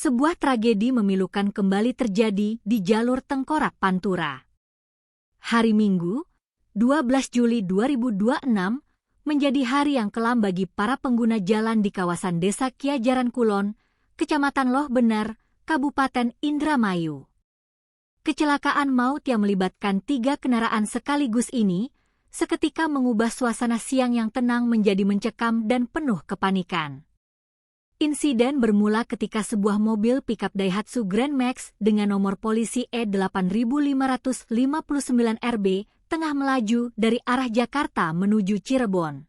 Sebuah tragedi memilukan kembali terjadi di jalur Tengkorak Pantura. Hari Minggu, 12 Juli 2026, menjadi hari yang kelam bagi para pengguna jalan di kawasan Desa Kiajaran Kulon, Kecamatan Loh Bener, Kabupaten Indramayu. Kecelakaan maut yang melibatkan 3 kendaraan sekaligus ini seketika mengubah suasana siang yang tenang menjadi mencekam dan penuh kepanikan. Insiden bermula ketika sebuah mobil pickup Daihatsu Grand Max dengan nomor polisi E8559RB tengah melaju dari arah Jakarta menuju Cirebon.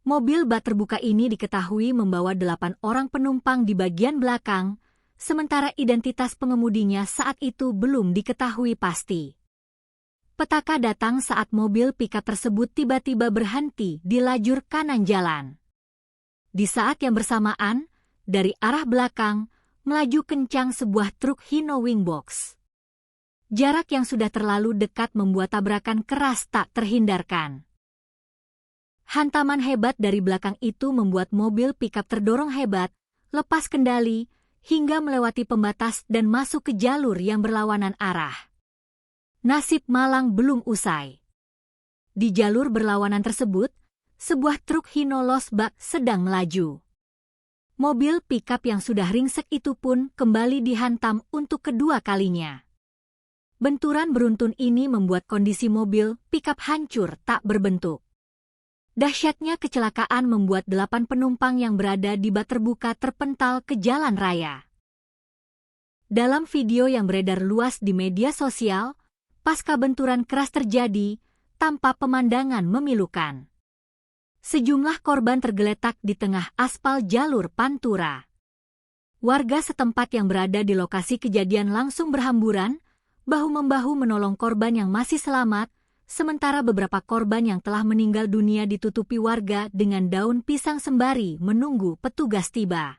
Mobil bak terbuka ini diketahui membawa 8 orang penumpang di bagian belakang, sementara identitas pengemudinya saat itu belum diketahui pasti. Petaka datang saat mobil pickup tersebut tiba-tiba berhenti di lajur kanan jalan. Di saat yang bersamaan, dari arah belakang, melaju kencang sebuah truk Hino Wingbox. Jarak yang sudah terlalu dekat membuat tabrakan keras tak terhindarkan. Hantaman hebat dari belakang itu membuat mobil pickup terdorong hebat, lepas kendali, hingga melewati pembatas dan masuk ke jalur yang berlawanan arah. Nasib malang belum usai. Di jalur berlawanan tersebut, sebuah truk Hino Losbak sedang melaju. Mobil pickup yang sudah ringsek itu pun kembali dihantam untuk kedua kalinya. Benturan beruntun ini membuat kondisi mobil pickup hancur tak berbentuk. Dahsyatnya kecelakaan membuat 8 penumpang yang berada di bak terbuka terpental ke jalan raya. Dalam video yang beredar luas di media sosial, pasca benturan keras terjadi, tampak pemandangan memilukan. Sejumlah korban tergeletak di tengah aspal jalur Pantura. Warga setempat yang berada di lokasi kejadian langsung berhamburan, bahu-membahu menolong korban yang masih selamat, sementara beberapa korban yang telah meninggal dunia ditutupi warga dengan daun pisang sembari menunggu petugas tiba.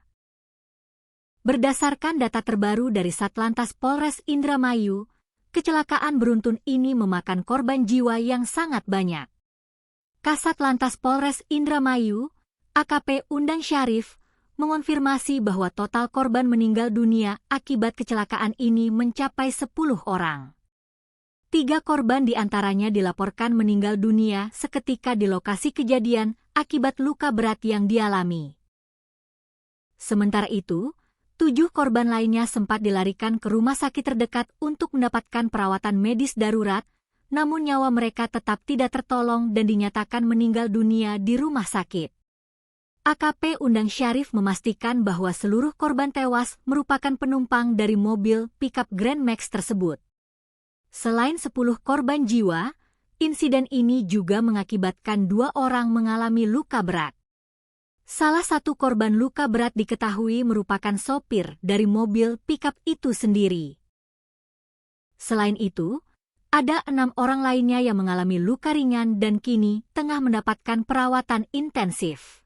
Berdasarkan data terbaru dari Satlantas Polres Indramayu, kecelakaan beruntun ini memakan korban jiwa yang sangat banyak. Kasat Lantas Polres Indramayu, AKP Undang Syarif, mengonfirmasi bahwa total korban meninggal dunia akibat kecelakaan ini mencapai 10 orang. 3 korban diantaranya dilaporkan meninggal dunia seketika di lokasi kejadian akibat luka berat yang dialami. Sementara itu, 7 korban lainnya sempat dilarikan ke rumah sakit terdekat untuk mendapatkan perawatan medis darurat, namun nyawa mereka tetap tidak tertolong dan dinyatakan meninggal dunia di rumah sakit. AKP Undang Syarif memastikan bahwa seluruh korban tewas merupakan penumpang dari mobil pickup Grand Max tersebut. Selain 10 korban jiwa, insiden ini juga mengakibatkan 2 orang mengalami luka berat. Salah satu korban luka berat diketahui merupakan sopir dari mobil pickup itu sendiri. Selain itu, ada 6 orang lainnya yang mengalami luka ringan dan kini tengah mendapatkan perawatan intensif.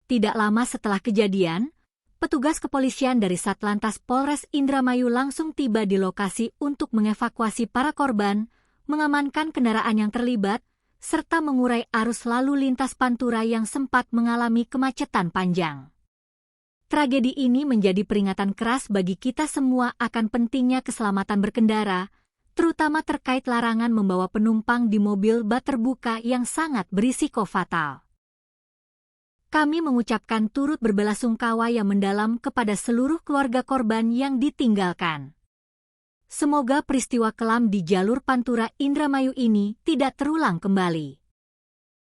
Tidak lama setelah kejadian, petugas kepolisian dari Satlantas Polres Indramayu langsung tiba di lokasi untuk mengevakuasi para korban, mengamankan kendaraan yang terlibat, serta mengurai arus lalu lintas Pantura yang sempat mengalami kemacetan panjang. Tragedi ini menjadi peringatan keras bagi kita semua akan pentingnya keselamatan berkendara, terutama terkait larangan membawa penumpang di mobil bak terbuka yang sangat berisiko fatal. Kami mengucapkan turut berbelasungkawa yang mendalam kepada seluruh keluarga korban yang ditinggalkan. Semoga peristiwa kelam di jalur Pantura Indramayu ini tidak terulang kembali.